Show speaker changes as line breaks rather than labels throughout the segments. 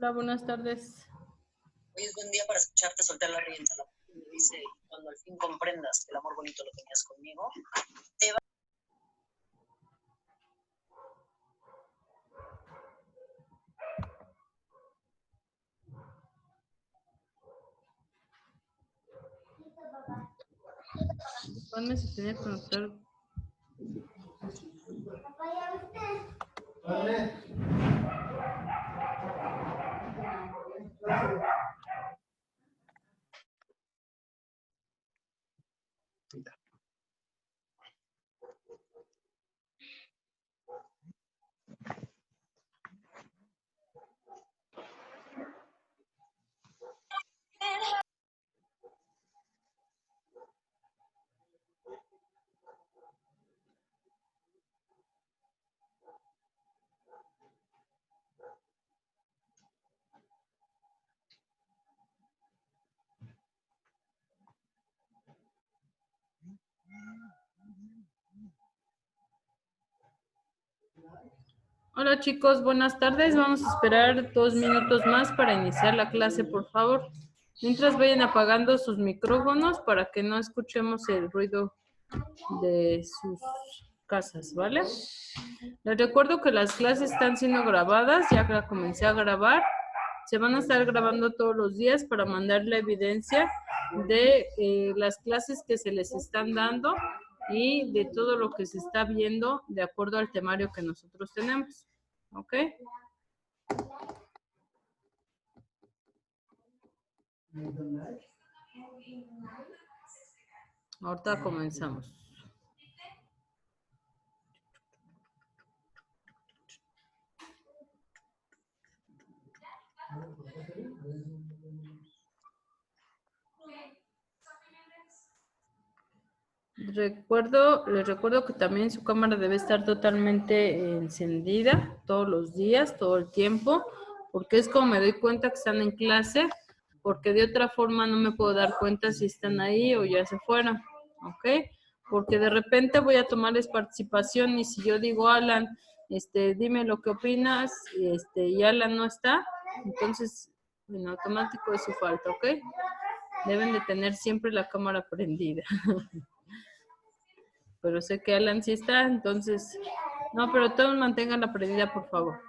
Hola, buenas tardes.
Hoy es buen día para escucharte soltar la rienda. Dice, cuando al fin comprendas que el amor bonito lo tenías conmigo, te va.
¿Cuándo se tenía que conectar? Hola chicos, buenas tardes. Vamos a esperar 2 minutos más para iniciar la clase, por favor. Mientras vayan apagando sus micrófonos para que no escuchemos el ruido de sus casas, ¿vale? Les recuerdo que las clases están siendo grabadas, ya que la comencé a grabar. Se van a estar grabando todos los días para mandar la evidencia de las clases que se les están dando y de todo lo que se está viendo de acuerdo al temario que nosotros tenemos. ¿Ok? Ahorita comenzamos. Les recuerdo que también su cámara debe estar totalmente encendida todos los días, todo el tiempo, porque es como me doy cuenta que están en clase, porque de otra forma no me puedo dar cuenta si están ahí o ya se fueron, ¿ok? Porque de repente voy a tomarles participación y si yo digo, Alan, dime lo que opinas, y Alan no está, entonces en automático es su falta, ¿ok? Deben de tener siempre la cámara prendida. Pero sé que Alan sí está, entonces, no, pero todos mantengan la prendida, por favor.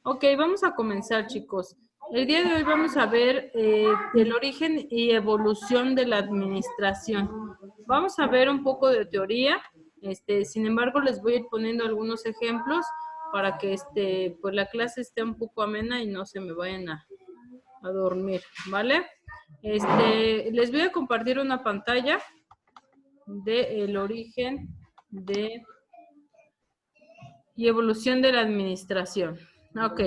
Ok, vamos a comenzar, chicos. El día de hoy vamos a ver el origen y evolución de la administración. Vamos a ver un poco de teoría, sin embargo, les voy a ir poniendo algunos ejemplos para que pues la clase esté un poco amena y no se me vayan a dormir, ¿vale? Les voy a compartir una pantalla del origen y evolución de la administración. Ok.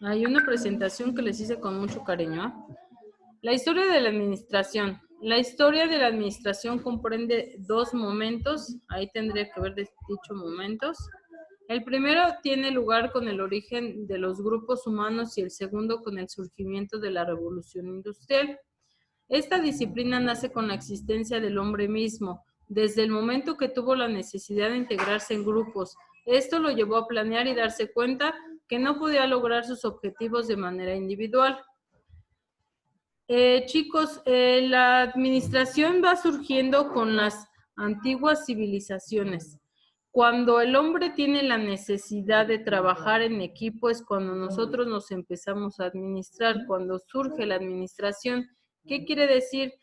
Hay una presentación que les hice con mucho cariño. La historia de la administración. La historia de la administración comprende 2 momentos. Ahí tendría que haber dicho momentos. El primero tiene lugar con el origen de los grupos humanos y el segundo con el surgimiento de la revolución industrial. Esta disciplina nace con la existencia del hombre mismo, desde el momento que tuvo la necesidad de integrarse en grupos. Esto lo llevó a planear y darse cuenta que no podía lograr sus objetivos de manera individual. Chicos, la administración va surgiendo con las antiguas civilizaciones. Cuando el hombre tiene la necesidad de trabajar en equipo es cuando nosotros nos empezamos a administrar, cuando surge la administración. ¿Qué quiere decir?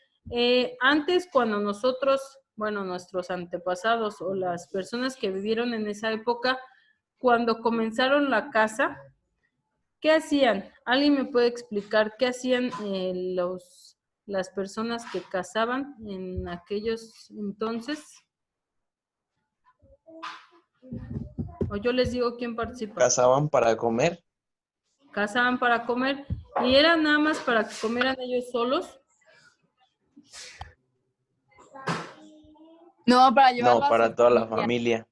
Antes, cuando nosotros, bueno, nuestros antepasados o las personas que vivieron en esa época, cuando comenzaron la casa, ¿qué hacían? ¿Alguien me puede explicar qué hacían las personas que cazaban en aquellos entonces? O yo les digo quién participa.
Cazaban para comer.
Cazaban para comer. ¿Y era nada más para que comieran ellos solos?
No, para llevarlo
No, para toda la familia.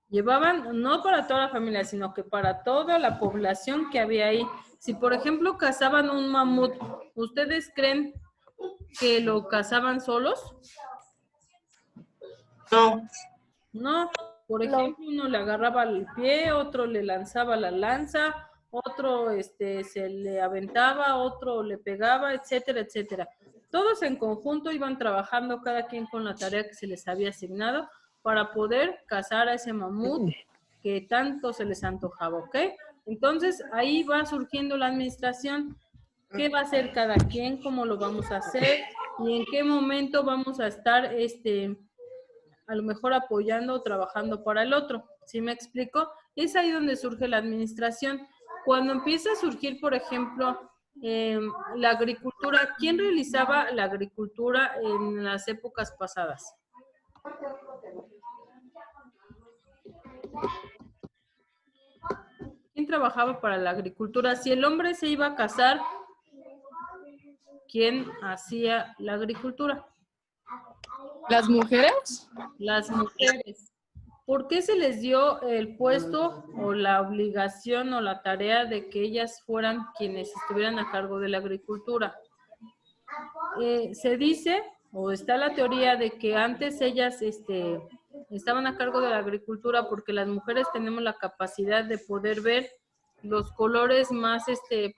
Llevaban, no para toda la familia, sino que para toda la población que había ahí. Si, por ejemplo, cazaban un mamut, ¿ustedes creen que lo cazaban solos?
No.
No. Por ejemplo, uno le agarraba el pie, otro le lanzaba la lanza, otro se le aventaba, otro le pegaba, etcétera, etcétera. Todos en conjunto iban trabajando, cada quien con la tarea que se les había asignado para poder cazar a ese mamut que tanto se les antojaba, ¿ok? Entonces, ahí va surgiendo la administración. ¿Qué va a hacer cada quien? ¿Cómo lo vamos a hacer? ¿Y en qué momento vamos a estar, a lo mejor apoyando o trabajando para el otro? ¿Sí me explico? Es ahí donde surge la administración. Cuando empieza a surgir, por ejemplo, la agricultura, ¿quién realizaba la agricultura en las épocas pasadas? ¿Quién trabajaba para la agricultura? Si el hombre se iba a casar, ¿quién hacía la agricultura?
¿Las mujeres?
Las mujeres. ¿Por qué se les dio el puesto o la obligación o la tarea de que ellas fueran quienes estuvieran a cargo de la agricultura? Se dice, o está la teoría de que antes ellas estaban a cargo de la agricultura porque las mujeres tenemos la capacidad de poder ver los colores más,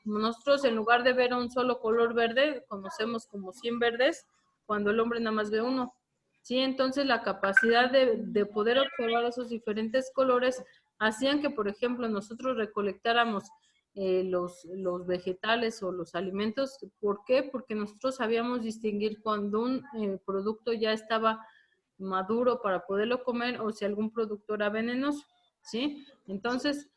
nosotros en lugar de ver un solo color verde, conocemos como 100 verdes, cuando el hombre nada más ve uno. Sí, entonces la capacidad de poder observar esos diferentes colores hacían que, por ejemplo, nosotros recolectáramos los vegetales o los alimentos. ¿Por qué? Porque nosotros sabíamos distinguir cuando un producto ya estaba maduro para poderlo comer o si algún producto era venenoso, ¿sí? Entonces,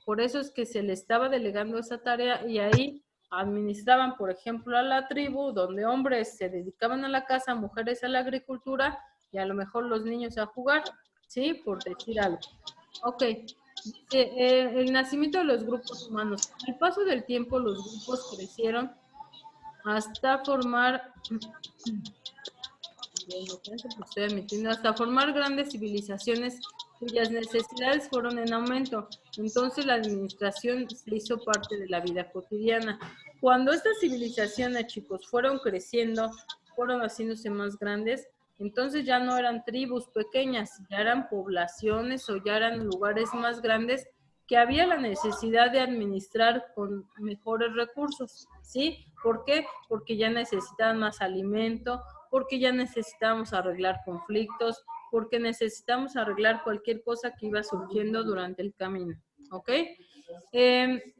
por eso es que se le estaba delegando esa tarea y ahí administraban, por ejemplo, a la tribu, donde hombres se dedicaban a la caza, mujeres a la agricultura y a lo mejor los niños a jugar, ¿sí? Por decir algo. Ok. El nacimiento de los grupos humanos. Al paso del tiempo, los grupos crecieron hasta formar, hasta formar grandes civilizaciones cuyas necesidades fueron en aumento. Entonces la administración se hizo parte de la vida cotidiana. Cuando estas civilizaciones, chicos, fueron creciendo, fueron haciéndose más grandes, entonces ya no eran tribus pequeñas, ya eran poblaciones o ya eran lugares más grandes que había la necesidad de administrar con mejores recursos, ¿sí? ¿Por qué? Porque ya necesitaban más alimento, porque ya necesitamos arreglar conflictos, porque necesitamos arreglar cualquier cosa que iba surgiendo durante el camino, ¿ok?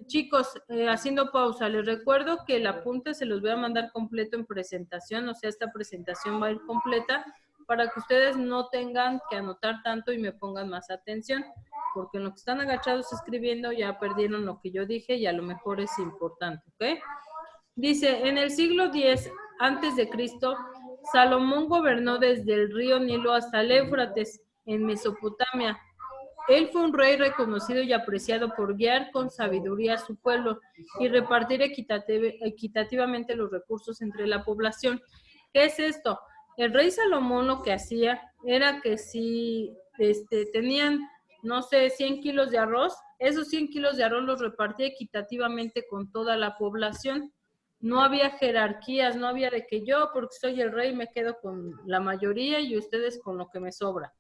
Chicos, haciendo pausa, les recuerdo que el apunte se los voy a mandar completo en presentación, o sea, esta presentación va a ir completa para que ustedes no tengan que anotar tanto y me pongan más atención, porque en lo que están agachados escribiendo ya perdieron lo que yo dije y a lo mejor es importante, ¿ok? Dice, en el siglo X antes de Cristo, Salomón gobernó desde el río Nilo hasta el Éufrates, en Mesopotamia. Él fue un rey reconocido y apreciado por guiar con sabiduría a su pueblo y repartir equitativamente los recursos entre la población. ¿Qué es esto? El rey Salomón lo que hacía era que si tenían, no sé, 100 kilos de arroz, esos 100 kilos de arroz los repartía equitativamente con toda la población. No había jerarquías, no había de que yo, porque soy el rey, me quedo con la mayoría y ustedes con lo que me sobra.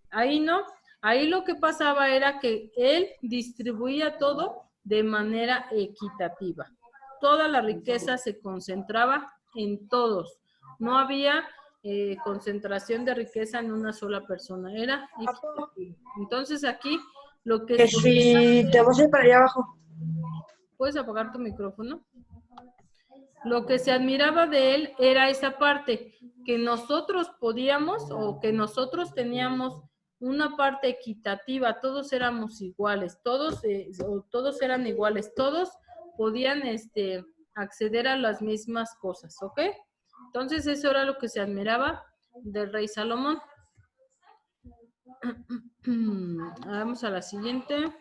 Ahí no. Ahí lo que pasaba era que él distribuía todo de manera equitativa. Toda la riqueza se concentraba en todos. No había concentración de riqueza en una sola persona. Era equitativo. Entonces aquí lo que...
Que si te vas a ir para allá abajo.
¿Puedes apagar tu micrófono? Lo que se admiraba de él era esa parte, que nosotros podíamos o que nosotros teníamos una parte equitativa, todos éramos iguales, todos eran iguales, todos podían acceder a las mismas cosas, ¿ok? Entonces eso era lo que se admiraba del rey Salomón. Vamos a la siguiente.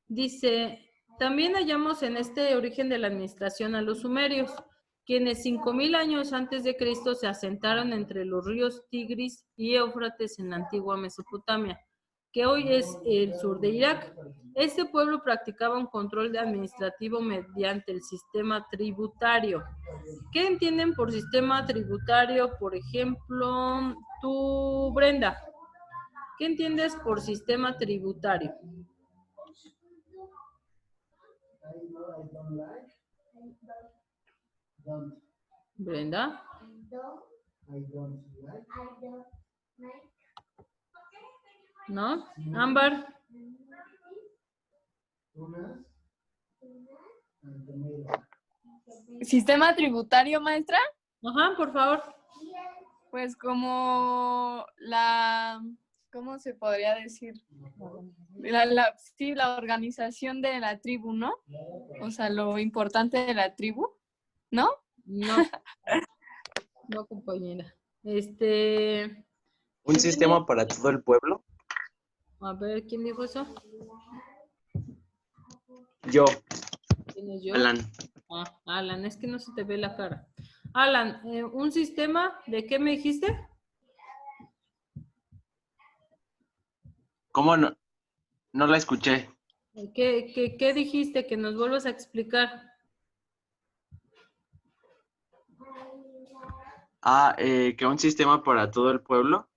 Dice, también hallamos en este origen de la administración a los sumerios, quienes 5000 años antes de Cristo se asentaron entre los ríos Tigris y Éufrates en la antigua Mesopotamia, que hoy es el sur de Irak. Este pueblo practicaba un control administrativo mediante el sistema tributario. ¿Qué entienden por sistema tributario? Por ejemplo, tú, Brenda, ¿qué entiendes por sistema tributario? Brenda. ¿No? Ámbar.
¿Sistema tributario, maestra?
Ajá, por favor.
Pues como la, ¿cómo se podría decir? Sí, la organización de la tribu, ¿no? O sea, lo importante de la tribu, ¿no?
No, no, compañera.
¿Un sistema para todo el pueblo?
A ver, ¿quién dijo eso?
Yo,
¿Quién es yo?
Alan.
Ah, Alan, es que no se te ve la cara. Alan, ¿un sistema de qué me dijiste?
¿Cómo no? No la escuché.
¿Qué dijiste? Que nos vuelvas a explicar.
Que un sistema para todo el pueblo.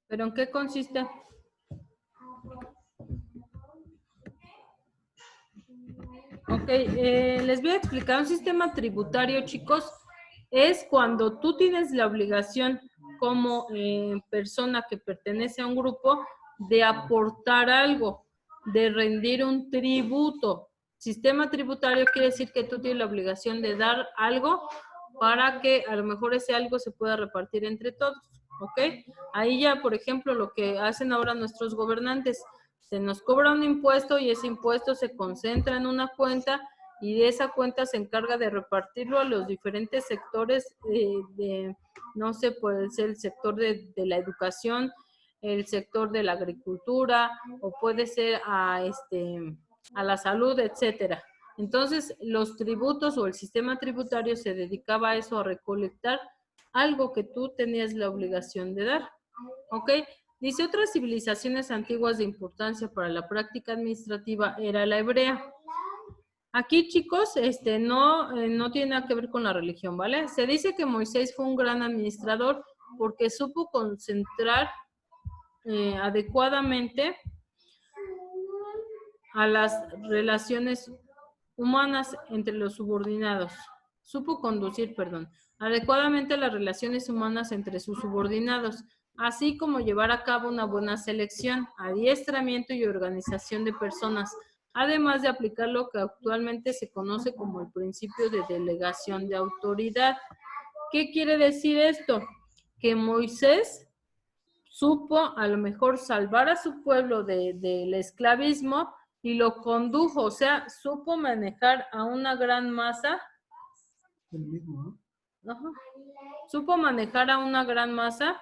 ¿Pero en qué consiste? Ok, les voy a explicar. Un sistema tributario, chicos, es cuando tú tienes la obligación como persona que pertenece a un grupo de aportar algo, de rendir un tributo. Sistema tributario quiere decir que tú tienes la obligación de dar algo para que a lo mejor ese algo se pueda repartir entre todos, ¿ok? Ahí ya, por ejemplo, lo que hacen ahora nuestros gobernantes, se nos cobra un impuesto y ese impuesto se concentra en una cuenta y de esa cuenta se encarga de repartirlo a los diferentes sectores no sé, puede ser el sector de la educación, el sector de la agricultura o puede ser a la salud, etcétera. Entonces, los tributos o el sistema tributario se dedicaba a eso, a recolectar algo que tú tenías la obligación de dar, ¿ok? Dice, otras civilizaciones antiguas de importancia para la práctica administrativa era la hebrea. Aquí, chicos, no tiene nada que ver con la religión, ¿vale? Se dice que Moisés fue un gran administrador porque supo concentrar adecuadamente a las relaciones humanas entre los subordinados. Supo conducir, adecuadamente las relaciones humanas entre sus subordinados, así como llevar a cabo una buena selección, adiestramiento y organización de personas, además de aplicar lo que actualmente se conoce como el principio de delegación de autoridad. ¿Qué quiere decir esto? Que Moisés supo a lo mejor salvar a su pueblo del esclavismo y lo condujo, o sea, supo manejar a una gran masa. Ajá. Supo manejar a una gran masa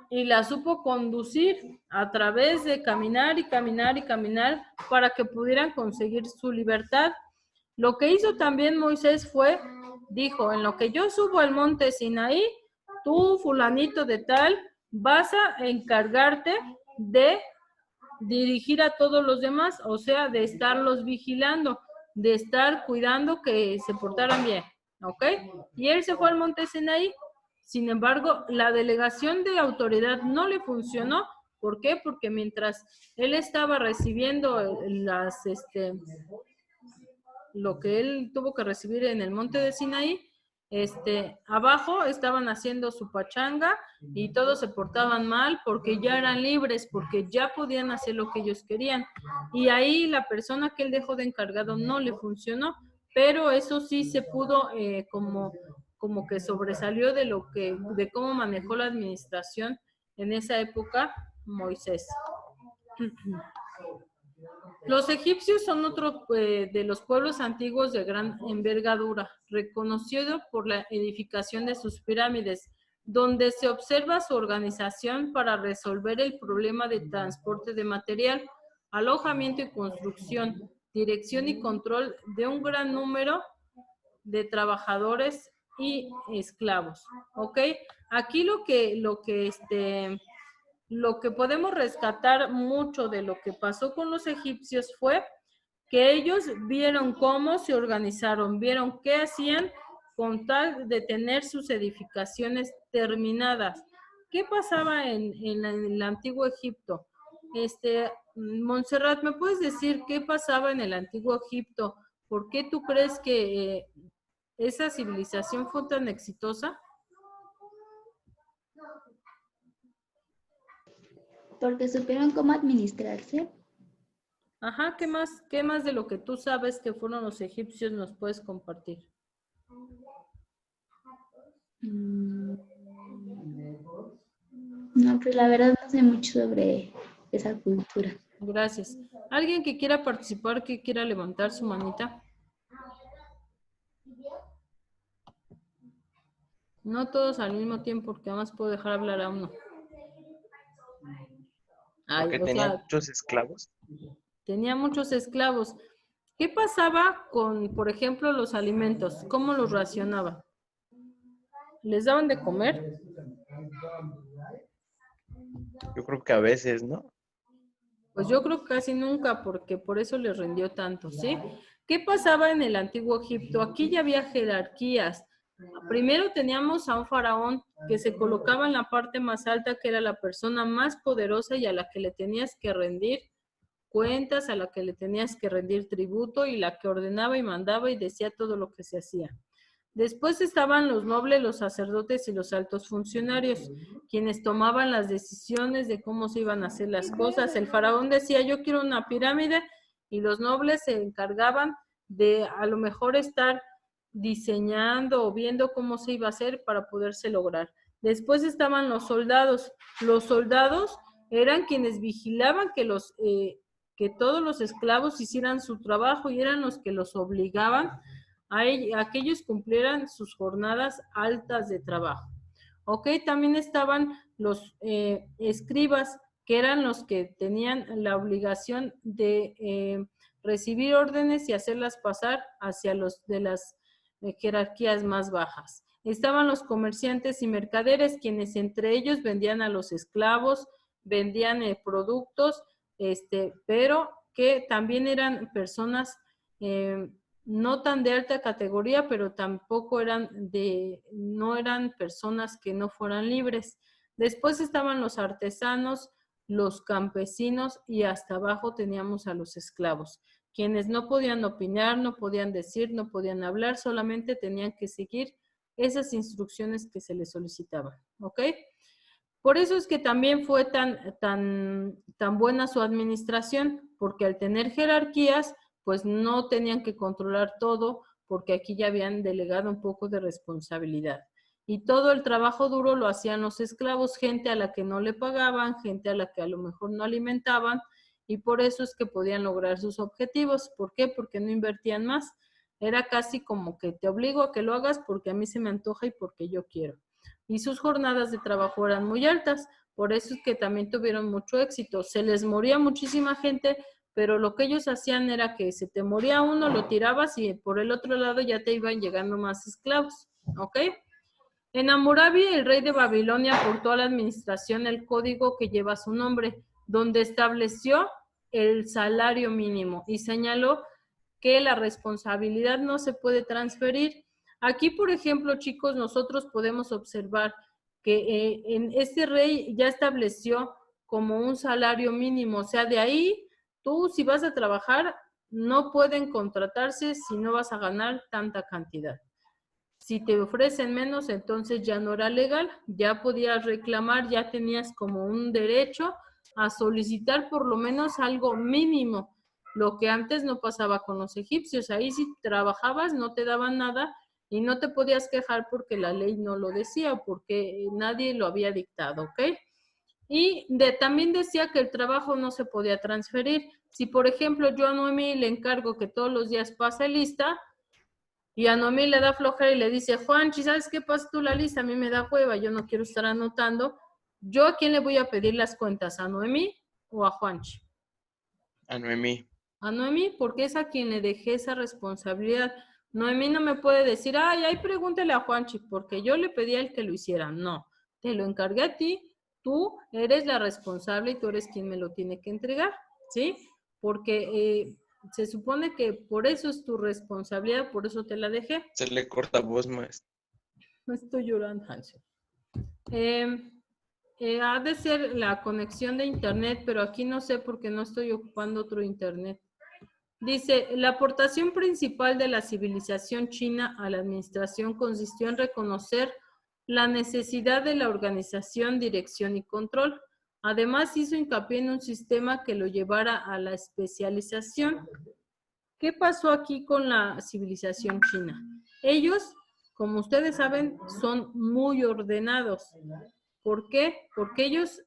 y la supo conducir a través de caminar y caminar y caminar para que pudieran conseguir su libertad. Lo que hizo también Moisés fue, dijo, en lo que yo subo al monte Sinaí, tú, fulanito de tal, vas a encargarte de dirigir a todos los demás, o sea, de estarlos vigilando, de estar cuidando que se portaran bien, ¿ok? Y él se fue al monte Sinaí. Sin embargo, la delegación de autoridad no le funcionó. ¿Por qué? Porque mientras él estaba recibiendo lo que él tuvo que recibir en el monte de Sinaí, abajo estaban haciendo su pachanga y todos se portaban mal porque ya eran libres, porque ya podían hacer lo que ellos querían. Y ahí la persona que él dejó de encargado no le funcionó, pero eso sí se pudo como que sobresalió de cómo manejó la administración en esa época Moisés. Los egipcios son otro de los pueblos antiguos de gran envergadura, reconocido por la edificación de sus pirámides, donde se observa su organización para resolver el problema de transporte de material, alojamiento y construcción, dirección y control de un gran número de trabajadores y esclavos. ¿Ok? Aquí lo que podemos rescatar mucho de lo que pasó con los egipcios fue que ellos vieron cómo se organizaron, vieron qué hacían con tal de tener sus edificaciones terminadas. ¿Qué pasaba en el antiguo Egipto? Montserrat, ¿me puedes decir qué pasaba en el antiguo Egipto? ¿Por qué tú crees que esa civilización fue tan exitosa?
Porque supieron cómo administrarse.
Ajá, ¿qué más de lo que tú sabes que fueron los egipcios nos puedes compartir?
No, pues la verdad no sé mucho sobre esa cultura.
Gracias. ¿Alguien que quiera participar, que quiera levantar su manita? No todos al mismo tiempo, porque además puedo dejar hablar a uno. Ay,
Porque
o
tenía
sea,
muchos esclavos.
tenía muchos esclavos. ¿Qué pasaba con, por ejemplo, los alimentos? ¿Cómo los racionaba? ¿Les daban de comer?
Yo creo que a veces, ¿no?
Pues yo creo que casi nunca, porque por eso les rindió tanto, ¿sí? ¿Qué pasaba en el antiguo Egipto? Aquí ya había jerarquías. Primero teníamos a un faraón que se colocaba en la parte más alta, que era la persona más poderosa y a la que le tenías que rendir cuentas, a la que le tenías que rendir tributo y la que ordenaba y mandaba y decía todo lo que se hacía. Después estaban los nobles, los sacerdotes y los altos funcionarios, quienes tomaban las decisiones de cómo se iban a hacer las cosas. El faraón decía, yo quiero una pirámide, y los nobles se encargaban de a lo mejor estar diseñando o viendo cómo se iba a hacer para poderse lograr. Después estaban los soldados. Los soldados eran quienes vigilaban que todos los esclavos hicieran su trabajo y eran los que los obligaban a que ellos cumplieran sus jornadas altas de trabajo. Ok, también estaban los escribas, que eran los que tenían la obligación de recibir órdenes y hacerlas pasar hacia los de las jerarquías más bajas. Estaban los comerciantes y mercaderes, quienes entre ellos vendían a los esclavos, vendían productos, pero que también eran personas no tan de alta categoría, pero tampoco no eran personas que no fueran libres. Después estaban los artesanos, los campesinos y hasta abajo teníamos a los esclavos, quienes no podían opinar, no podían decir, no podían hablar, solamente tenían que seguir esas instrucciones que se les solicitaban, ¿ok? Por eso es que también fue tan buena su administración, porque al tener jerarquías, pues no tenían que controlar todo, porque aquí ya habían delegado un poco de responsabilidad. Y todo el trabajo duro lo hacían los esclavos, gente a la que no le pagaban, gente a la que a lo mejor no alimentaban, y por eso es que podían lograr sus objetivos. ¿Por qué? Porque no invertían más. Era casi como que te obligo a que lo hagas porque a mí se me antoja y porque yo quiero. Y sus jornadas de trabajo eran muy altas, por eso es que también tuvieron mucho éxito. Se les moría muchísima gente, pero lo que ellos hacían era que se te moría uno, lo tirabas y por el otro lado ya te iban llegando más esclavos, ¿ok? En Hammurabi, el rey de Babilonia, aportó a la administración el código que lleva su nombre, donde estableció el salario mínimo y señaló que la responsabilidad no se puede transferir. Aquí, por ejemplo, chicos, nosotros podemos observar que en este rey ya estableció como un salario mínimo, o sea, de ahí tú si vas a trabajar no pueden contratarse si no vas a ganar tanta cantidad. Si te ofrecen menos, entonces ya no era legal, ya podías reclamar, ya tenías como un derecho a solicitar por lo menos algo mínimo, lo que antes no pasaba con los egipcios. Ahí si trabajabas no te daban nada y no te podías quejar porque la ley no lo decía o porque nadie lo había dictado, ¿ok? Y también decía que el trabajo no se podía transferir. Si, por ejemplo, yo a Noemí le encargo que todos los días pase lista, y a Noemí le da flojera y le dice, Juanchi, ¿sabes qué? Pasa tú la lista, a mí me da hueva, yo no quiero estar anotando. ¿Yo a quién le voy a pedir las cuentas? ¿A Noemí o a Juanchi?
A Noemí.
A Noemí, porque es a quien le dejé esa responsabilidad. Noemí no me puede decir, ay, ahí pregúntale a Juanchi, porque yo le pedí a él que lo hiciera. No, te lo encargué a ti, tú eres la responsable y tú eres quien me lo tiene que entregar, ¿sí? Porque se supone que por eso es tu responsabilidad, por eso te la dejé.
Se le corta voz, maestro.
No estoy llorando, Hansel. Ha de ser la conexión de internet, pero aquí no sé porque no estoy ocupando otro internet. Dice, la aportación principal de la civilización china a la administración consistió en reconocer la necesidad de la organización, dirección y control. Además, hizo hincapié en un sistema que lo llevara a la especialización. ¿Qué pasó aquí con la civilización china? Ellos, como ustedes saben, son muy ordenados. ¿Por qué? Porque ellos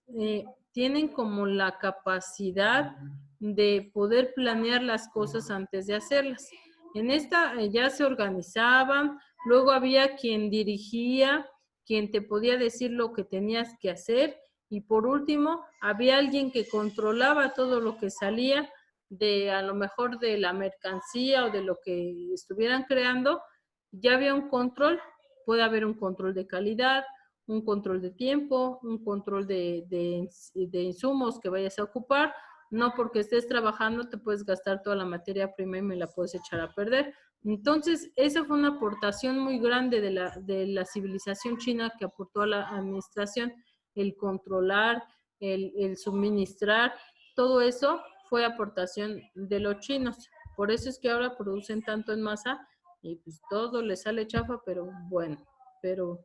tienen como la capacidad de poder planear las cosas antes de hacerlas. En esta ya se organizaban, luego había quien dirigía, quien te podía decir lo que tenías que hacer, y por último, había alguien que controlaba todo lo que salía de a lo mejor de la mercancía o de lo que estuvieran creando. Ya había un control, puede haber un control de calidad, un control de tiempo, un control de insumos que vayas a ocupar. No porque estés trabajando te puedes gastar toda la materia prima y me la puedes echar a perder. Entonces, esa fue una aportación muy grande de la civilización china que aportó a la administración, el controlar, el suministrar, todo eso fue aportación de los chinos. Por eso es que ahora producen tanto en masa y pues todo les sale chafa, pero bueno, pero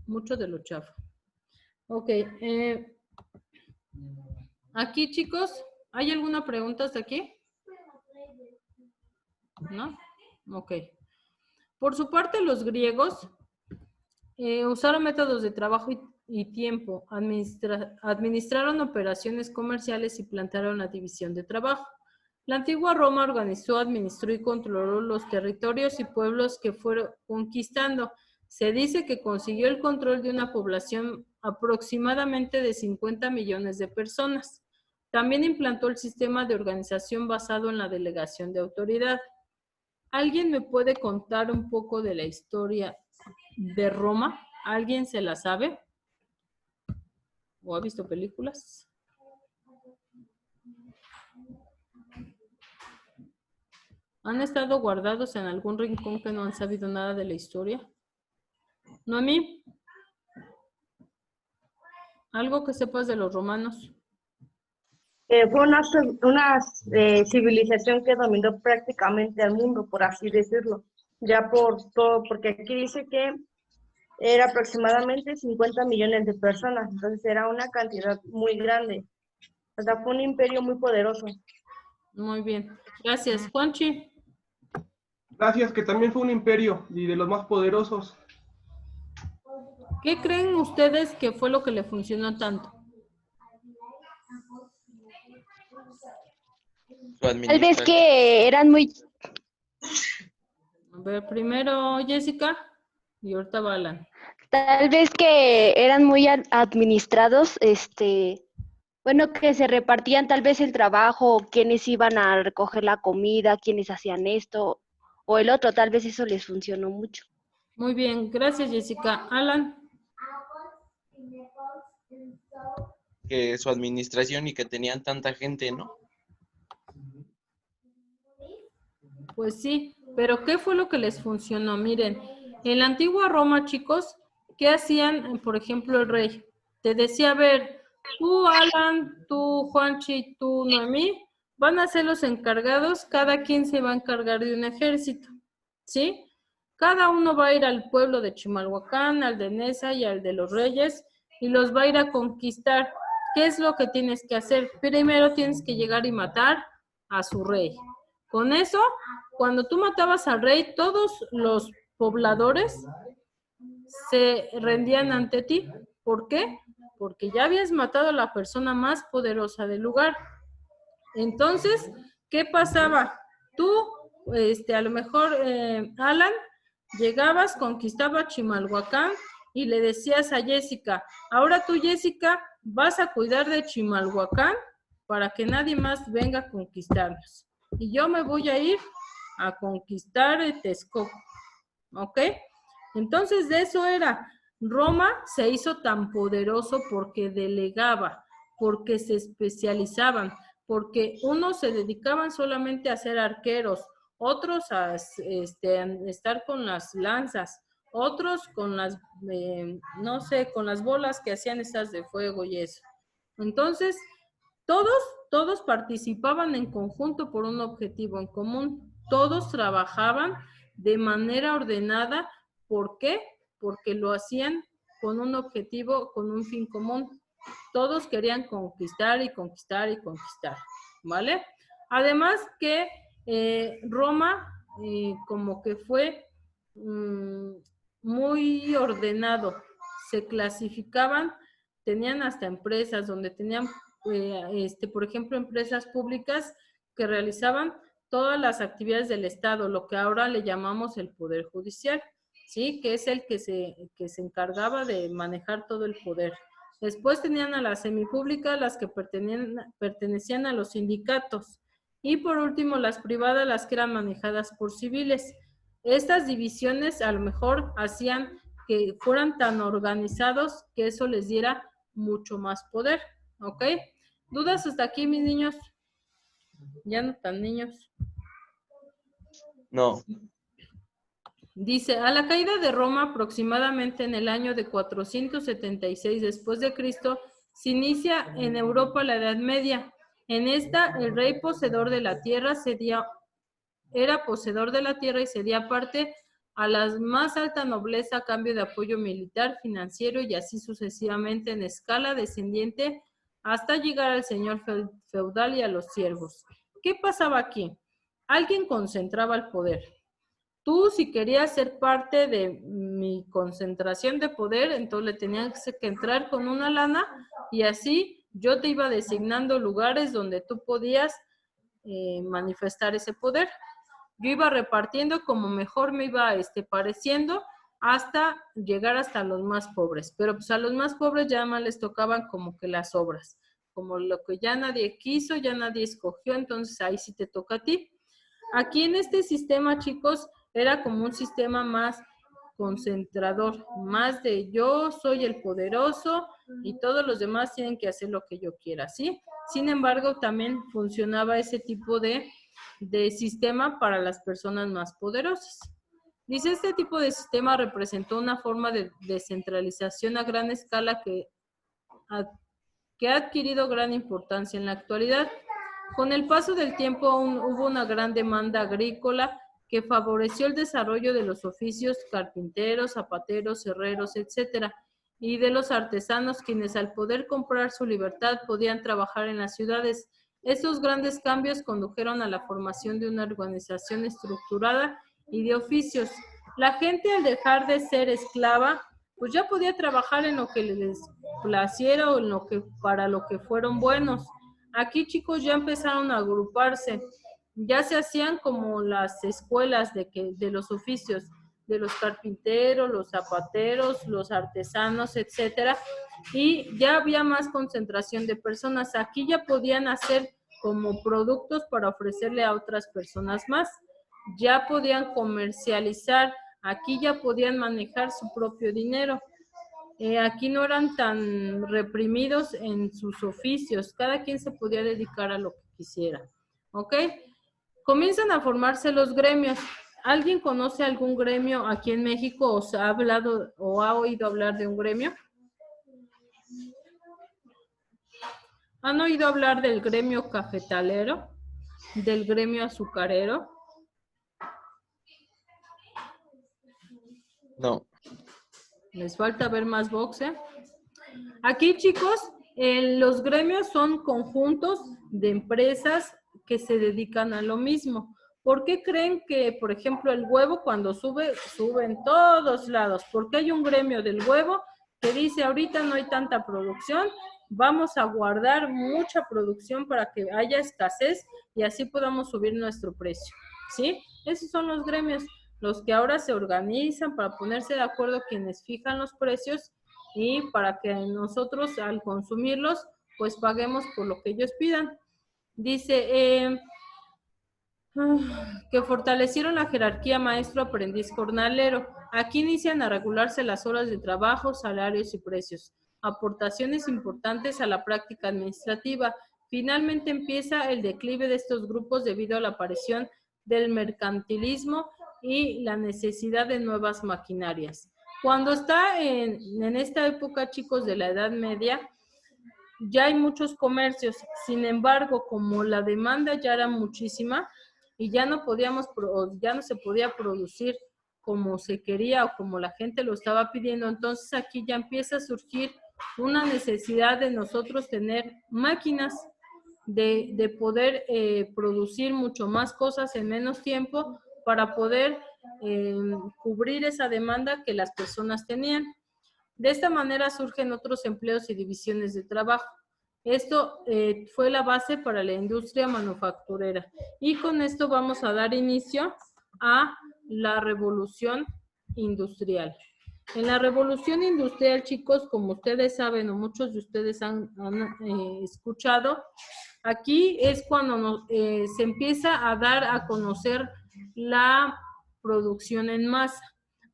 mucho de lo chafa. Ok, aquí chicos, ¿hay alguna pregunta hasta aquí? ¿No? Ok. Por su parte, los griegos usaron métodos de trabajo y tiempo, administraron operaciones comerciales y plantearon la división de trabajo. La antigua Roma organizó, administró y controló los territorios y pueblos que fueron conquistando. Se dice que consiguió el control de una población aproximadamente de 50 millones de personas. También implantó el sistema de organización basado en la delegación de autoridad. ¿Alguien me puede contar un poco de la historia de Roma? ¿Alguien se la sabe? ¿O ha visto películas? ¿Han estado guardados en algún rincón que no han sabido nada de la historia? ¿Noemí? ¿Algo que sepas de los romanos?
Fue una civilización que dominó prácticamente al mundo, por así decirlo. Ya por todo, porque aquí dice que era aproximadamente 50 millones de personas, entonces era una cantidad muy grande. O sea, fue un imperio muy poderoso.
Muy bien. Gracias. Juanchi.
Gracias, que también fue un imperio y de los más poderosos.
¿Qué creen ustedes que fue lo que le funcionó tanto?
Tal vez que eran muy,
A ver, primero Jessica y ahorita Balan.
tal vez que eran muy administrados, bueno, que se repartían tal vez el trabajo, quiénes iban a recoger la comida, quiénes hacían esto o el otro, tal vez eso les funcionó mucho.
Muy bien, gracias Jessica. Alan.
Que su administración y que tenían tanta gente, ¿no?
Pues sí, pero ¿qué fue lo que les funcionó? Miren, en la antigua Roma, chicos, ¿qué hacían, por ejemplo, el rey? Te decía, a ver, tú, Alan, tú, Juanchi, tú, Noemí, van a ser los encargados, cada quien se va a encargar de un ejército, ¿sí? Cada uno va a ir al pueblo de Chimalhuacán, al de Neza y al de los Reyes, y los va a ir a conquistar. ¿Qué es lo que tienes que hacer? Primero tienes que llegar y matar a su rey. Con eso, cuando tú matabas al rey, todos los pobladores se rendían ante ti. ¿Por qué? Porque ya habías matado a la persona más poderosa del lugar. Entonces, ¿qué pasaba? Tú, a lo mejor, Alan, llegabas, conquistabas Chimalhuacán y le decías a Jessica, ahora tú, Jessica, vas a cuidar de Chimalhuacán para que nadie más venga a conquistarnos. Y yo me voy a ir a conquistar Texcoco, ¿ok? Entonces de eso era. Roma se hizo tan poderoso porque delegaba, porque se especializaban, porque unos se dedicaban solamente a ser arqueros, otros a estar con las lanzas, otros con las, no sé, con las bolas que hacían estas de fuego y eso. Entonces, todos participaban en conjunto por un objetivo en común. Todos trabajaban de manera ordenada. ¿Por qué? Porque lo hacían con un objetivo, con un fin común. Todos querían conquistar y conquistar y conquistar, ¿vale? Además que Roma como que fue muy ordenado. Se clasificaban, tenían hasta empresas donde tenían, por ejemplo, empresas públicas que realizaban todas las actividades del Estado, lo que ahora le llamamos el Poder Judicial, ¿sí? Que es el que se encargaba de manejar todo el poder. Después tenían a las semipúblicas, las que pertenecían a los sindicatos. Y por último, las privadas, las que eran manejadas por civiles. Estas divisiones a lo mejor hacían que fueran tan organizados que eso les diera mucho más poder, ¿ok? ¿Dudas hasta aquí, mis niños? Ya no tan niños.
No.
Dice, a la caída de Roma aproximadamente en el año de 476 después de Cristo, se inicia en Europa la Edad Media. En esta, el rey poseedor de la tierra era poseedor de la tierra y cedía parte a la más alta nobleza a cambio de apoyo militar, financiero y así sucesivamente en escala descendiente hasta llegar al señor feudal y a los siervos. ¿Qué pasaba aquí? Alguien concentraba el poder. Tú, si querías ser parte de mi concentración de poder, entonces le tenías que entrar con una lana y así yo te iba designando lugares donde tú podías manifestar ese poder. Yo iba repartiendo como mejor me iba pareciendo hasta llegar hasta los más pobres. Pero pues a los más pobres ya más les tocaban como que las obras. Como lo que ya nadie quiso, ya nadie escogió, entonces ahí sí te toca a ti. Aquí en este sistema, chicos, era como un sistema más concentrador, más de yo soy el poderoso y todos los demás tienen que hacer lo que yo quiera, ¿sí? Sin embargo, también funcionaba ese tipo de sistema para las personas más poderosas. Dice, este tipo de sistema representó una forma de descentralización a gran escala que ha adquirido gran importancia en la actualidad. Con el paso del tiempo hubo una gran demanda agrícola que favoreció el desarrollo de los oficios carpinteros, zapateros, herreros, etcétera, y de los artesanos, quienes al poder comprar su libertad podían trabajar en las ciudades. Estos grandes cambios condujeron a la formación de una organización estructurada y de oficios. La gente, al dejar de ser esclava, pues ya podía trabajar en lo que les placiera o en para lo que fueron buenos. Aquí, chicos, ya empezaron a agruparse. Ya se hacían como las escuelas de los oficios, de los carpinteros, los zapateros, los artesanos, etcétera, y ya había más concentración de personas. Aquí ya podían hacer como productos para ofrecerle a otras personas más. Ya podían comercializar, aquí ya podían manejar su propio dinero. Aquí no eran tan reprimidos en sus oficios, cada quien se podía dedicar a lo que quisiera, ¿ok? Comienzan a formarse los gremios. ¿Alguien conoce algún gremio aquí en México o se ha hablado o ha oído hablar de un gremio? ¿Han oído hablar del gremio cafetalero? ¿Del gremio azucarero?
No.
Les falta ver más boxe. Aquí, chicos, los gremios son conjuntos de empresas que se dedican a lo mismo. ¿Por qué creen que, por ejemplo, el huevo cuando sube en todos lados? Porque hay un gremio del huevo que dice, ahorita no hay tanta producción, vamos a guardar mucha producción para que haya escasez y así podamos subir nuestro precio, ¿sí? Esos son los gremios, los que ahora se organizan para ponerse de acuerdo quienes fijan los precios y para que nosotros al consumirlos, pues paguemos por lo que ellos pidan. Dice que fortalecieron la jerarquía maestro-aprendiz-jornalero. Aquí inician a regularse las horas de trabajo, salarios y precios. Aportaciones importantes a la práctica administrativa. Finalmente empieza el declive de estos grupos debido a la aparición del mercantilismo y la necesidad de nuevas maquinarias. Cuando está en esta época, chicos, de la Edad Media, ya hay muchos comercios. Sin embargo, como la demanda ya era muchísima y ya no se podía producir como se quería o como la gente lo estaba pidiendo, entonces aquí ya empieza a surgir una necesidad de nosotros tener máquinas, de poder producir mucho más cosas en menos tiempo para poder cubrir esa demanda que las personas tenían. De esta manera surgen otros empleos y divisiones de trabajo. Esto fue la base para la industria manufacturera. Y con esto vamos a dar inicio a la revolución industrial. En la revolución industrial, chicos, como ustedes saben o muchos de ustedes han escuchado, aquí es cuando se empieza a dar a conocer la producción en masa.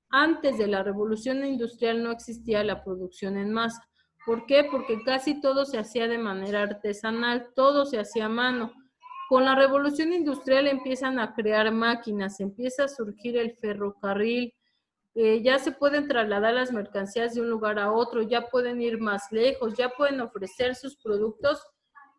Antes de la revolución industrial no existía la producción en masa. ¿Por qué? Porque casi todo se hacía de manera artesanal, todo se hacía a mano. Con la revolución industrial empiezan a crear máquinas, empieza a surgir el ferrocarril, ya se pueden trasladar las mercancías de un lugar a otro, ya pueden ir más lejos, ya pueden ofrecer sus productos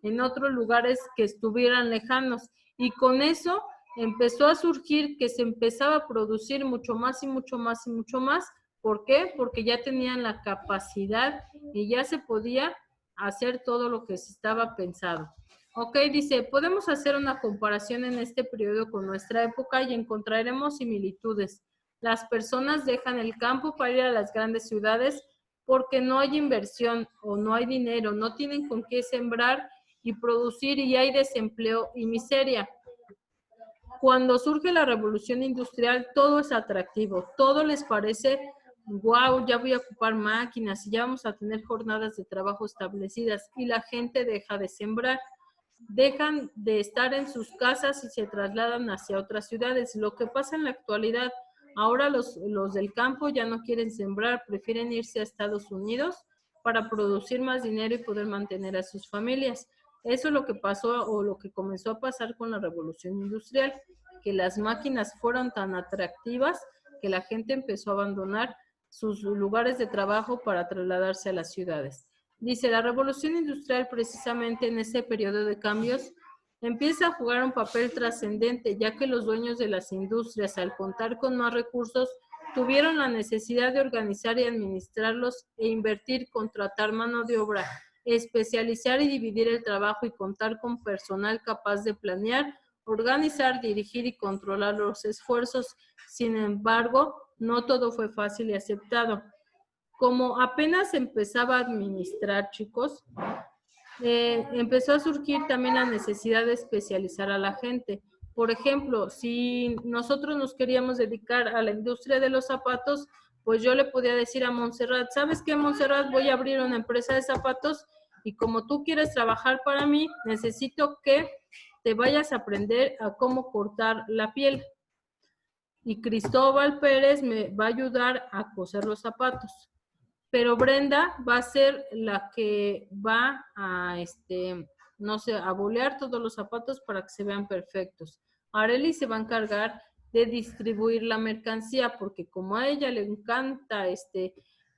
en otros lugares que estuvieran lejanos. Y con eso empezó a surgir que se empezaba a producir mucho más y mucho más y mucho más. ¿Por qué? Porque ya tenían la capacidad y ya se podía hacer todo lo que se estaba pensado. Ok, dice, podemos hacer una comparación en este periodo con nuestra época y encontraremos similitudes. Las personas dejan el campo para ir a las grandes ciudades porque no hay inversión o no hay dinero, no tienen con qué sembrar y producir y hay desempleo y miseria. Cuando surge la revolución industrial, todo es atractivo, todo les parece, wow, ya voy a ocupar máquinas y ya vamos a tener jornadas de trabajo establecidas y la gente deja de sembrar, dejan de estar en sus casas y se trasladan hacia otras ciudades. Lo que pasa en la actualidad, ahora los del campo ya no quieren sembrar, prefieren irse a Estados Unidos para producir más dinero y poder mantener a sus familias. Eso es lo que pasó o lo que comenzó a pasar con la revolución industrial, que las máquinas fueron tan atractivas que la gente empezó a abandonar sus lugares de trabajo para trasladarse a las ciudades. Dice, la revolución industrial precisamente en ese periodo de cambios empieza a jugar un papel trascendente, ya que los dueños de las industrias, al contar con más recursos, tuvieron la necesidad de organizar y administrarlos e invertir, contratar mano de obra, especializar y dividir el trabajo y contar con personal capaz de planear, organizar, dirigir y controlar los esfuerzos. Sin embargo, no todo fue fácil y aceptado. Como apenas empezaba a administrar, chicos, empezó a surgir también la necesidad de especializar a la gente. Por ejemplo, si nosotros nos queríamos dedicar a la industria de los zapatos, pues yo le podía decir a Montserrat, ¿sabes qué, Montserrat? Voy a abrir una empresa de zapatos y como tú quieres trabajar para mí, necesito que te vayas a aprender a cómo cortar la piel. Y Cristóbal Pérez me va a ayudar a coser los zapatos. Pero Brenda va a ser la que va a, no sé, a bolear todos los zapatos para que se vean perfectos. Arely se va a encargar de distribuir la mercancía, porque como a ella le encanta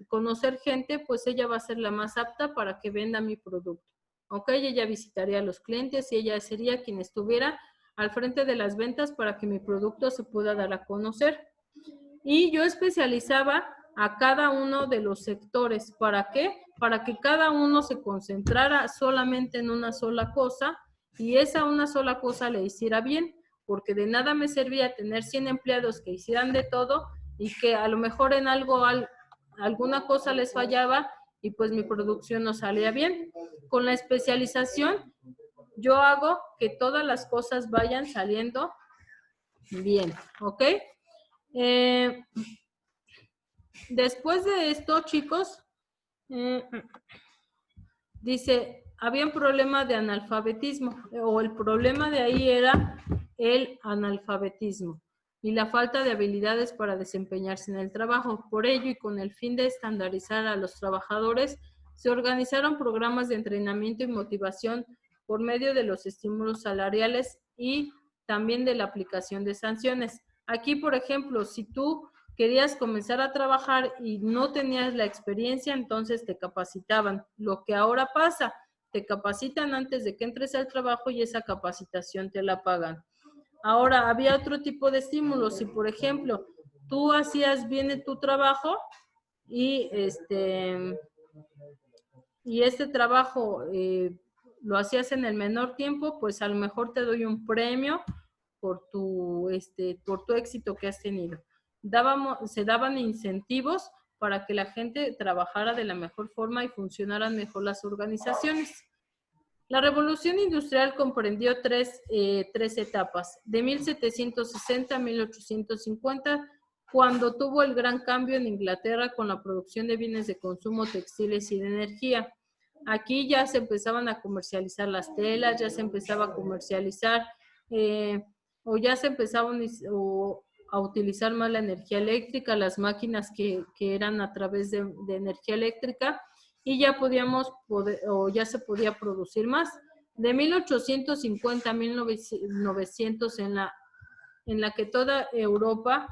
conocer gente, pues ella va a ser la más apta para que venda mi producto. Ok, ella visitaría a los clientes y ella sería quien estuviera al frente de las ventas para que mi producto se pueda dar a conocer. Y yo especializaba a cada uno de los sectores. ¿Para qué? Para que cada uno se concentrara solamente en una sola cosa y esa una sola cosa le hiciera bien, porque de nada me servía tener 100 empleados que hicieran de todo y que a lo mejor en alguna cosa les fallaba y pues mi producción no salía bien. Con la especialización yo hago que todas las cosas vayan saliendo bien, ¿ok? Después de esto, chicos, dice, había un problema de analfabetismo, o el problema de ahí era el analfabetismo y la falta de habilidades para desempeñarse en el trabajo. Por ello, y con el fin de estandarizar a los trabajadores, se organizaron programas de entrenamiento y motivación por medio de los estímulos salariales y también de la aplicación de sanciones. Aquí, por ejemplo, si tú querías comenzar a trabajar y no tenías la experiencia, entonces te capacitaban. Lo que ahora pasa, te capacitan antes de que entres al trabajo y esa capacitación te la pagan. Ahora, había otro tipo de estímulos. Si, por ejemplo, tú hacías bien tu trabajo y este trabajo lo hacías en el menor tiempo, pues a lo mejor te doy un premio por tu éxito que has tenido. Se daban incentivos para que la gente trabajara de la mejor forma y funcionaran mejor las organizaciones. La revolución industrial comprendió tres etapas, de 1760 a 1850, cuando tuvo el gran cambio en Inglaterra con la producción de bienes de consumo textiles y de energía. Aquí ya se empezaban a comercializar las telas, ya se empezaba a comercializar o ya se empezaban a utilizar más la energía eléctrica, las máquinas que eran a través de energía eléctrica, y ya ya se podía producir más. De 1850 a 1900, en la que toda Europa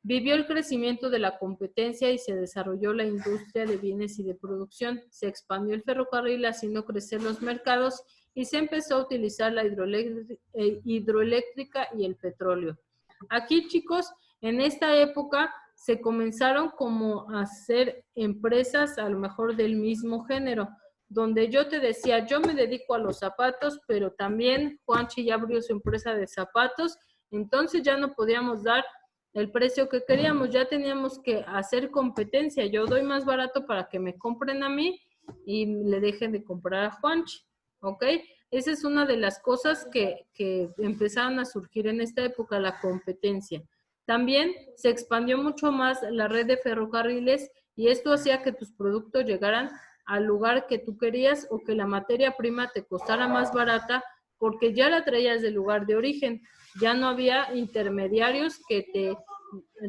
vivió el crecimiento de la competencia y se desarrolló la industria de bienes y de producción. Se expandió el ferrocarril haciendo crecer los mercados y se empezó a utilizar la hidroeléctrica y el petróleo. Aquí, chicos, en esta época se comenzaron como a hacer empresas a lo mejor del mismo género, donde yo te decía, yo me dedico a los zapatos, pero también Juanchi ya abrió su empresa de zapatos, entonces ya no podíamos dar el precio que queríamos, ya teníamos que hacer competencia. Yo doy más barato para que me compren a mí y le dejen de comprar a Juanchi, ¿ok? Esa es una de las cosas que empezaron a surgir en esta época, la competencia. También se expandió mucho más la red de ferrocarriles y esto hacía que tus productos llegaran al lugar que tú querías o que la materia prima te costara más barata porque ya la traías del lugar de origen. Ya no había intermediarios que te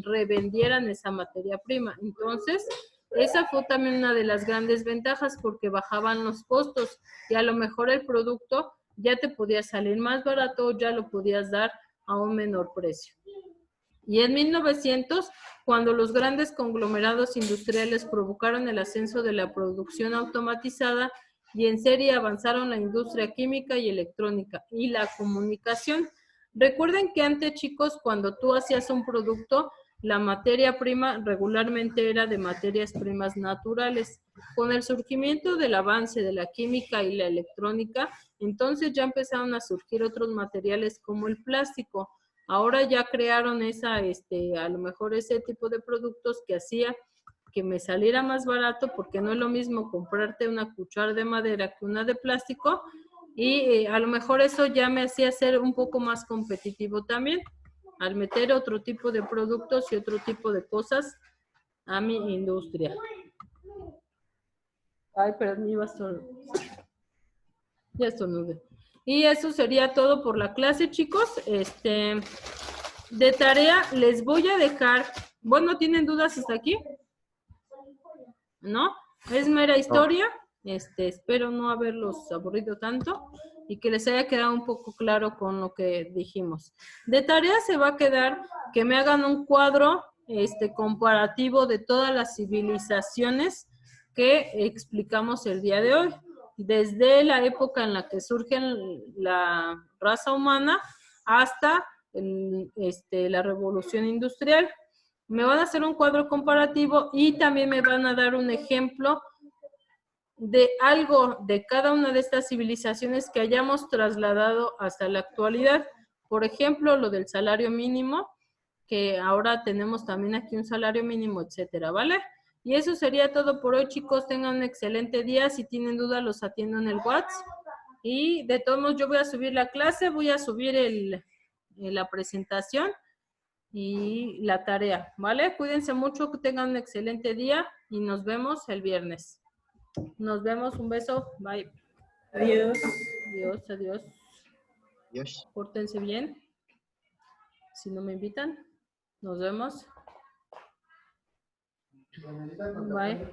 revendieran esa materia prima. Entonces, esa fue también una de las grandes ventajas porque bajaban los costos y a lo mejor el producto ya te podía salir más barato, ya lo podías dar a un menor precio. Y en 1900, cuando los grandes conglomerados industriales provocaron el ascenso de la producción automatizada y en serie avanzaron la industria química y electrónica y la comunicación. Recuerden que antes, chicos, cuando tú hacías un producto, la materia prima regularmente era de materias primas naturales. Con el surgimiento del avance de la química y la electrónica, entonces ya empezaron a surgir otros materiales como el plástico. Ahora ya crearon a lo mejor ese tipo de productos que hacía que me saliera más barato, porque no es lo mismo comprarte una cuchara de madera que una de plástico, y a lo mejor eso ya me hacía ser un poco más competitivo también, al meter otro tipo de productos y otro tipo de cosas a mi industria. Ay, pero me iba solo. Ya estornudé. Y eso sería todo por la clase, chicos. De tarea les voy a dejar, bueno, ¿tienen dudas hasta aquí? ¿No? Es mera historia. Espero no haberlos aburrido tanto y que les haya quedado un poco claro con lo que dijimos. De tarea se va a quedar que me hagan un cuadro comparativo de todas las civilizaciones que explicamos el día de hoy, desde la época en la que surge la raza humana hasta la revolución industrial. Me van a hacer un cuadro comparativo y también me van a dar un ejemplo de algo de cada una de estas civilizaciones que hayamos trasladado hasta la actualidad. Por ejemplo, lo del salario mínimo, que ahora tenemos también aquí un salario mínimo, etcétera, ¿vale? Y eso sería todo por hoy, chicos. Tengan un excelente día. Si tienen dudas, los atiendo en el WhatsApp. Y de todos modos, yo voy a subir la clase, voy a subir la presentación y la tarea, ¿vale? Cuídense mucho, que tengan un excelente día y nos vemos el viernes. Nos vemos, un beso, bye.
Adiós.
Adiós, adiós.
Adiós.
Pórtense bien. Si no me invitan, nos vemos. Bye.